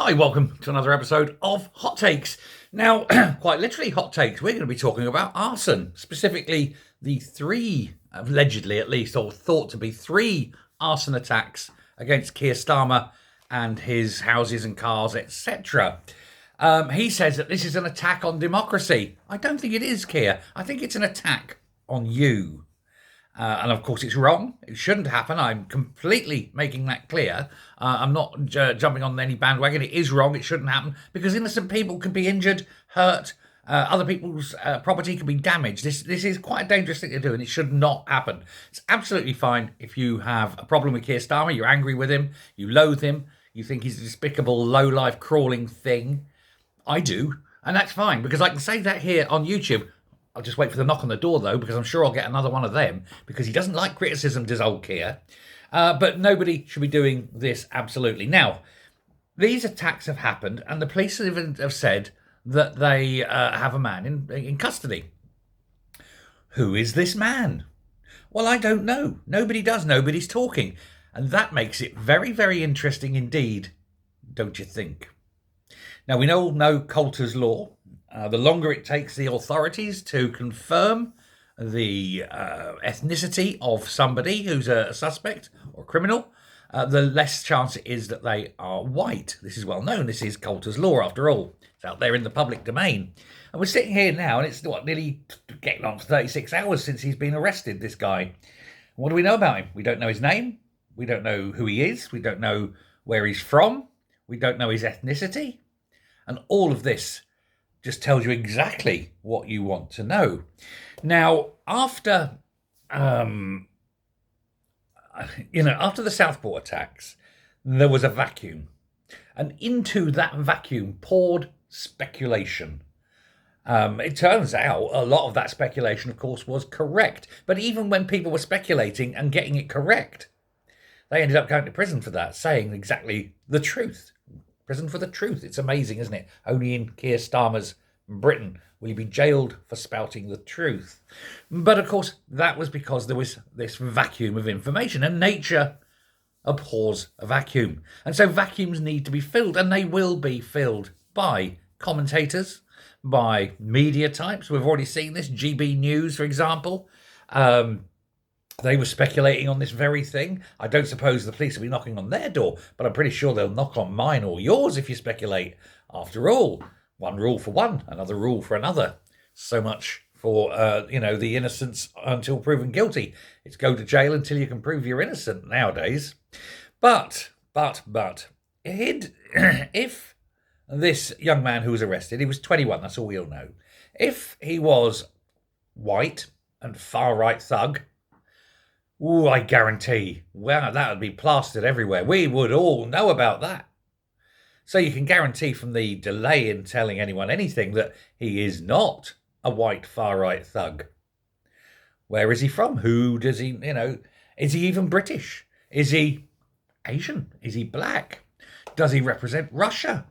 Hi, welcome to another episode of Hot Takes. Now, quite literally hot takes, we're going to be talking about arson, specifically the three, allegedly at least, or thought to be three arson attacks against Keir Starmer and his houses and cars, etc. He says that this is an attack on democracy. I don't think it is, Keir. I think it's an attack on you. And of course, it's wrong. It shouldn't happen. I'm completely making that clear. I'm not jumping on any bandwagon. It is wrong. It shouldn't happen because innocent people can be injured, hurt. Other people's property can be damaged. This is quite a dangerous thing to do, and it should not happen. It's absolutely fine if you have a problem with Keir Starmer. You're angry with him. You loathe him. You think he's a despicable, low-life, crawling thing. I do, and that's fine because I can say that here on YouTube. I'll just wait for the knock on the door, though, because I'm sure I'll get another one of them, because he doesn't like criticism, does old Keir. But nobody should be doing this, absolutely. Now, these attacks have happened, and the police have said that they have a man in custody. Who is this man? Well, I don't know. Nobody does. Nobody's talking. And that makes it very, very interesting indeed, don't you think? Now, we all know Coulter's law. The longer it takes the authorities to confirm the ethnicity of somebody who's a suspect or criminal, the less chance it is that they are white. This is well known. This is Coulter's law, after all. It's out there in the public domain. And we're sitting here now, and it's, nearly getting on for 36 hours since he's been arrested, this guy. What do we know about him? We don't know his name. We don't know who he is. We don't know where he's from. We don't know his ethnicity. And all of this just tells you exactly what you want to know. Now, after the Southport attacks, there was a vacuum. And into that vacuum poured speculation. It turns out a lot of that speculation, of course, was correct. But even when people were speculating and getting it correct, they ended up going to prison for that, saying exactly the truth. Prison for the truth. It's amazing, isn't it? Only in Keir Starmer's Britain will he be jailed for spouting the truth. But of course, that was because there was this vacuum of information, and nature abhors a vacuum. And so vacuums need to be filled, and they will be filled by commentators, by media types. We've already seen this, GB News, for example. They were speculating on this very thing. I don't suppose the police will be knocking on their door, but I'm pretty sure they'll knock on mine or yours if you speculate. After all, one rule for one, another rule for another. So much for, the innocence until proven guilty. It's go to jail until you can prove you're innocent nowadays. But, if this young man who was arrested, he was 21, that's all we all know. If he was white and far-right thug, I guarantee, that would be plastered everywhere. We would all know about that. So you can guarantee from the delay in telling anyone anything that he is not a white far-right thug. Where is he from? Who does he, is he even British? Is he Asian? Is he black? Does he represent Russia?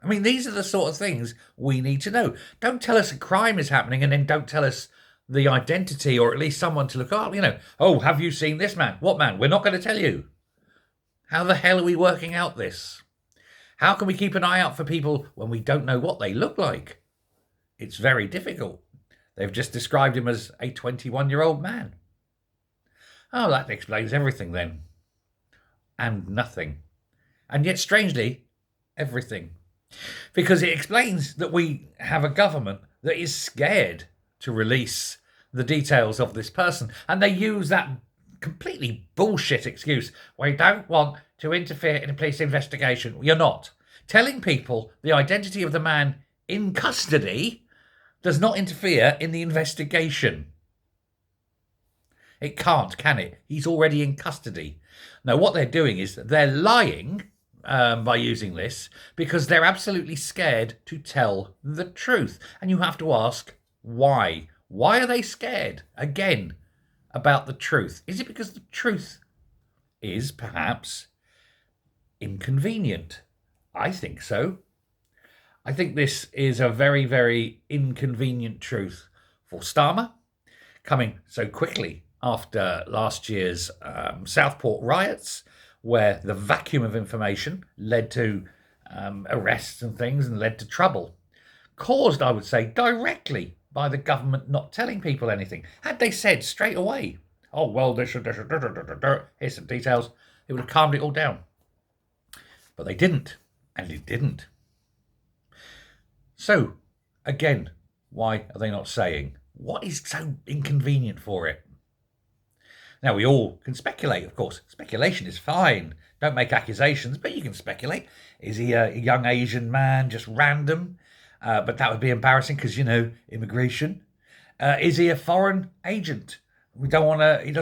I mean, these are the sort of things we need to know. Don't tell us a crime is happening and then don't tell us the identity, or at least someone to look up, Oh, have you seen this man? What man? We're not going to tell you. How the hell are we working out this? How can we keep an eye out for people when we don't know what they look like? It's very difficult. They've just described him as a 21-year-old man. Oh, that explains everything then. And nothing. And yet, strangely, everything. Because it explains that we have a government that is scared to release the details of this person. And they use that completely bullshit excuse. We don't want to interfere in a police investigation. You're not. Telling people the identity of the man in custody does not interfere in the investigation. It can't, can it? He's already in custody. Now, what they're doing is they're lying by using this because they're absolutely scared to tell the truth. And you have to ask, why? Why are they scared, again, about the truth? Is it because the truth is, perhaps, inconvenient? I think so. I think this is a very, very inconvenient truth for Starmer, coming so quickly after last year's Southport riots, where the vacuum of information led to arrests and things and led to trouble. Caused, I would say, directly by the government not telling people anything. Had they said straight away, oh, well, here's some details, it would have calmed it all down. But they didn't, and it didn't. So, again, why are they not saying? What is so inconvenient for it? Now, we all can speculate, of course. Speculation is fine. Don't make accusations, but you can speculate. Is he a young Asian man, just random? But that would be embarrassing because, immigration. Is he a foreign agent? He doesn't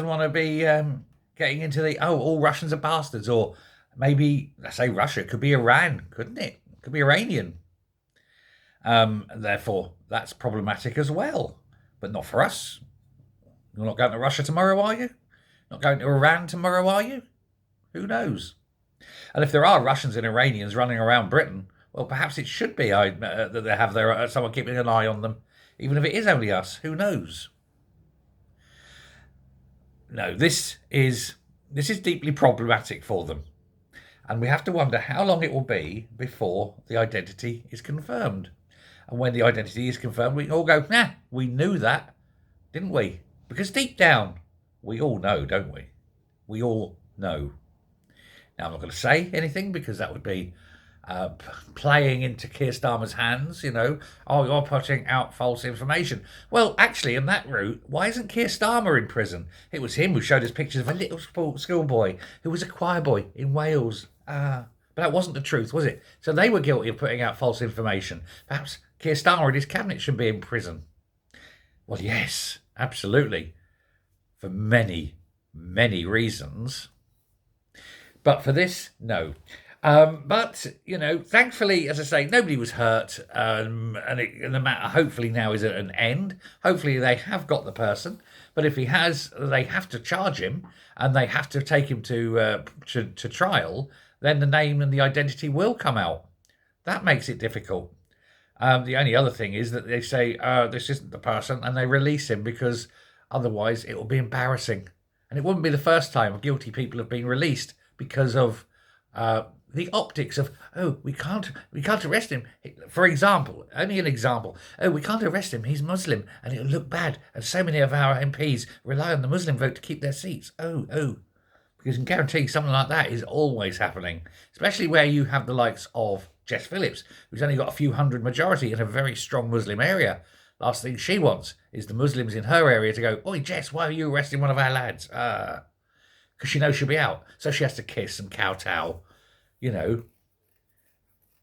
want to be getting into all Russians are bastards. Or maybe, let's say Russia, it could be Iran, couldn't it? It could be Iranian. Therefore, that's problematic as well. But not for us. You're not going to Russia tomorrow, are you? Not going to Iran tomorrow, are you? Who knows? And if there are Russians and Iranians running around Britain, well, perhaps it should be that they have someone keeping an eye on them, even if it is only us. Who knows? No, this is deeply problematic for them. And we have to wonder how long it will be before the identity is confirmed. And when the identity is confirmed, we can all go, nah, we knew that, didn't we? Because deep down, we all know, don't we? We all know. Now, I'm not going to say anything because that would be playing into Keir Starmer's hands, Oh, you're putting out false information. Well, actually, in that route, why isn't Keir Starmer in prison? It was him who showed us pictures of a little schoolboy who was a choir boy in Wales. But that wasn't the truth, was it? So they were guilty of putting out false information. Perhaps Keir Starmer and his cabinet should be in prison. Well, yes, absolutely. For many, many reasons. But for this, no. But, thankfully, as I say, nobody was hurt. And the matter hopefully now is at an end. Hopefully they have got the person. But if he has, they have to charge him and they have to take him to trial. Then the name and the identity will come out. That makes it difficult. The only other thing is that they say, this isn't the person, and they release him because otherwise it will be embarrassing. And it wouldn't be the first time guilty people have been released because of the optics of, we can't arrest him. For example, only an example. We can't arrest him. He's Muslim and it'll look bad. And so many of our MPs rely on the Muslim vote to keep their seats. Because I can guarantee something like that is always happening, especially where you have the likes of Jess Phillips, who's only got a few hundred majority in a very strong Muslim area. Last thing she wants is the Muslims in her area to go, oi, Jess, why are you arresting one of our lads? Because she knows she'll be out. So she has to kiss and kowtow,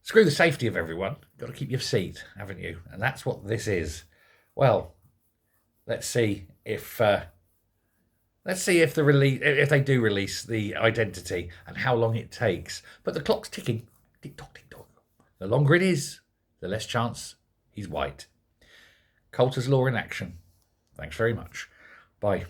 Screw the safety of everyone. Got to keep your seat, haven't you? And that's what this is. Well, let's see if if they do release the identity and how long it takes. But the clock's ticking. Tick-tock, tick-tock. The longer it is, the less chance he's white. Coulter's law in action. Thanks very much. Bye.